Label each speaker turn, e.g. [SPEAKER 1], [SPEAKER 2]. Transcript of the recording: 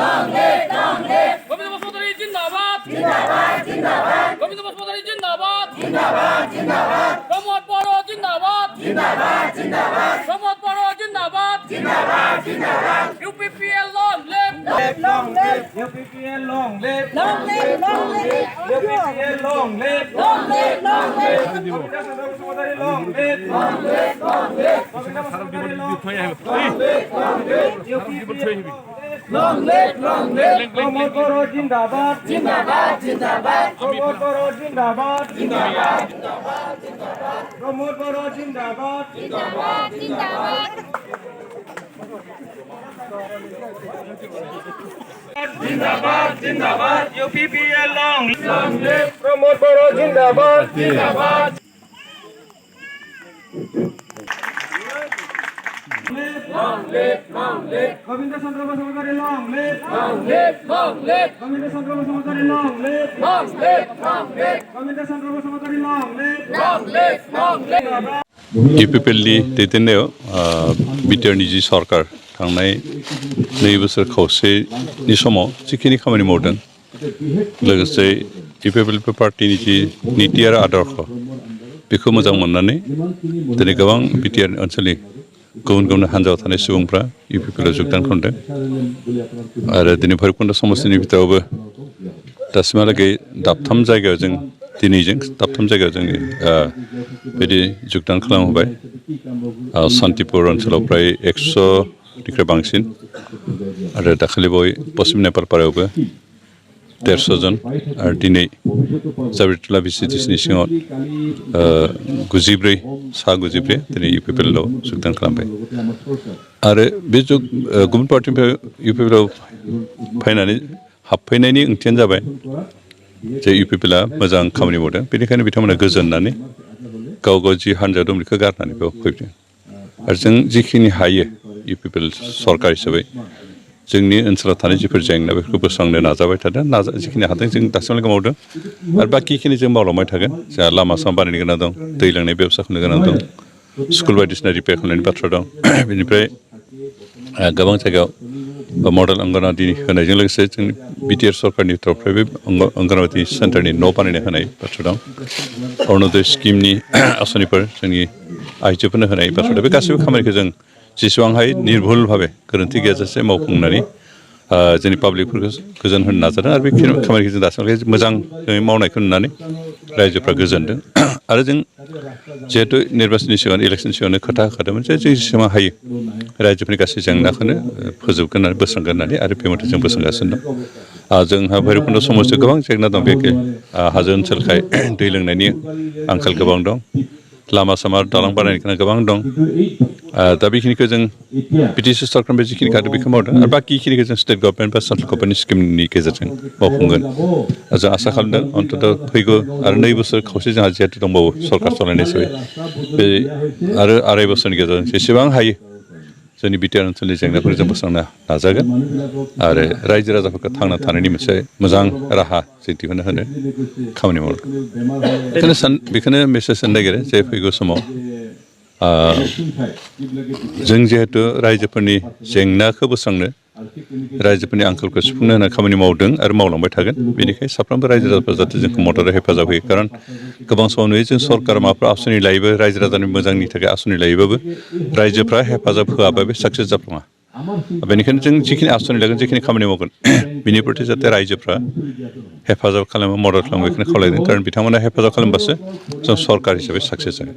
[SPEAKER 1] गोविंद बसुमतारी जिंदाबाद गोविंद बसुमतारी जिंदाबाद प्रमोद बड़ो जिंदाबाद प्रमोद बड़ो जिंदाबाद UPPL long live
[SPEAKER 2] UPPL long live
[SPEAKER 3] Long live, long live.
[SPEAKER 2] UPPL long live
[SPEAKER 3] Long live, long live.
[SPEAKER 2] long live
[SPEAKER 3] Long live, long live.
[SPEAKER 2] Pramod बड़ो जिंदाबाद
[SPEAKER 3] Jindabad, jindabad.
[SPEAKER 2] प्रमोद बड़ो जिंदाबाद
[SPEAKER 3] Jindabad,
[SPEAKER 2] प्रमोद बड़ो जिंदाबाद
[SPEAKER 3] jindabad, jindabad.
[SPEAKER 2] जिंदाबाद जिंदाबाद UPPL long live प्रमोद बड़ो जिंदाबाद
[SPEAKER 3] Long live, long live.
[SPEAKER 2] Govind चंद्र Basumatary long live
[SPEAKER 3] Long live, long live.
[SPEAKER 2] Govind चंद्र Basumatary long live
[SPEAKER 3] Long live, long live.
[SPEAKER 2] Govind चंद्र Basumatary long live
[SPEAKER 3] Long live, long live.
[SPEAKER 4] UPPLनि दैदेननायाव बिटिआरनि जि सरकार थांनाय 2 बोसोर खावसेनि समाव जिखिनि खामानि मावदों लोगोसे UPPL पार्टीनि जि नीति आरो आदर्श बेखौ मोजां मोननानै दिनै गोबां बिटिआर ओनसोलनि गुबुन गुबुन हान्जायाव थानाय सुबुंफ्रा UPPLआव जोगदान खालामदों आरो दिनै भैरबकुन्द समस्तिनि भितरावबो दासिमहालागै दाबथाम जायगायाव जों दिनैजों दाबथाम जायगायाव जों बिदि जोगदान खालामहोबाय सान्तिपुर ओनसोलाव प्राय 100निख्रुइ बांसिन आरो दाखालि बावै पश्चिम नेपालपारायावबो 150 जन आरो दिनै जाब्रिटला VCDCनि सिङाव 94 दिनै UPPLआव जोगदान खालामबाय आरो बे गुबुन पार्टिनिफ्राय UPPLआव फैनानै हाबफैनायनि ओंथियानो जाबाय जे UPPLआ मोजां खामानि मावदों बेनिखायनो बिथांमोना गोजोननानै गाव गाव जि हान्जा दं बेखौ गारनानै बेयाव फैदों आरो जों जिखिनि हायो UPPL सरकार हिसाबै जोंनि ओनसोलाव थानाय जिफोर जेंना बेफोरखौ बोस्रांनो नाजाबाय थादों जिखिनि हादों जों दासिमहालागै मावदों आरो बाखिखिनि जों मावलांबाय थागोन जोंहा लामा सामा बानायनो गोनां दं दै लोंनाय बेबस्था खालामनो गोनां दं स्कुल बायदिसिना रिपेयार खालामनायनि बाथ्रा दं बेनिफ्राय गोबां जायगायाव मडेल अंगनवाड़ी होनायजों लोगोसे जों बिटिआर सरकारनि तरफनिफ्राय बे अंगनवाड़ी सेन्टारनि न' बानायनो होनाय बाथ्रा दं अरुणोदय स्किमनि आसनिफोर जोंनि आइजोफोरनो होनाय बाथ्रा दं बे गासैबो खामानिखौ जों जेसेबां हायो निर्भुल भाबे गोरोन्थि गैयाजासे मावफुंनानै जोंनि पाब्लिकफोरखौ गोजोन होनो नाजादों आरो बे खामानिखौ जों दासिमहालागै मोजाङै मावनायखौ नुनानै रायजोफ्रा गोजोनदों आरो जों जिहेतु निर्बाचननि सिगां इलेक्सन सिगांनो खोथा होखादोंमोन जे जों जेसेबां हायो रायजोफोरनि गासै जेंनाखौनो फोजोबगोन होननानै बोस्रांगोन होननानै आरो बे मथे जों बोस्रांगासिनो दं जोंहा भैरबकुन्द समस्तियाव गोबां जेंना दं बे हाजो ओनसोलखाय दै लोंनायनि आंखाल गोबां दं लामा सामा दालां बानायनो गोनां गोबां दं दा बेखिनिखौ जों बिटिसि सरकारनिफ्राय जिखिनि खादों बेखौ मावदों आरो बाखिखिनिखौ जों स्टेट गभर्नमेन्ट बा सेन्ट्रेल गभर्नमेन्टनि स्किमनि गेजेरजों मावफुंगोन जों आसा खालामदों अन्तत फैगौ आरो 2 बोसोर खावसे जोंहा जिहेतु दंबावो सरकार सालायनाय हिसाबै बे आरो 2.5 बोसोरनि गेजेराव जेसेबां हायो जोंनि बिटिआर ओनसोलनि जेंनाफोरखौ जों बोस्रांनो नाजागोन आरो रायजो राजाफोरखौ थांना थानायनि मोनसे मोजां राहा जों दिहुननो होनो खामानि मावगोन बेखौनो मेसेज होनो नागिरो जे फैगौ समाव जों जिहेतु रायजोफोरनि जेंनाखौ बोस्रांनो रायजोफोरनि आंखालखौ सुफुंनो होनाय खामानि मावदों आरो मावलांबाय थागोन बेनिखायनो साफ्रोमबो रायजो राजाफोरा जाहाथे जोंखौ मदद आरो हेफाजाब होयो खारन गोबां समाव नुयो जों सरकार माबाफोर आसनि लायोबो रायजो राजानि मोजांनि थाखाय आसनि लायोबाबो रायजोफ्रा हेफाजाब होआबा बे साक्सेस जाफुङा बेनिखायनो जों जिखिनि आसनि लागोन जिखिनि खामानि मावगोन बिनि प्रति जाहाथे रायजोफ्रा हेफाजाब खालामो मदद खालामो बेखौनो खावलायदों खारन बिथांमोना हेफाजाब खालामबासो जों सरकार हिसाबै साक्सेस जागोन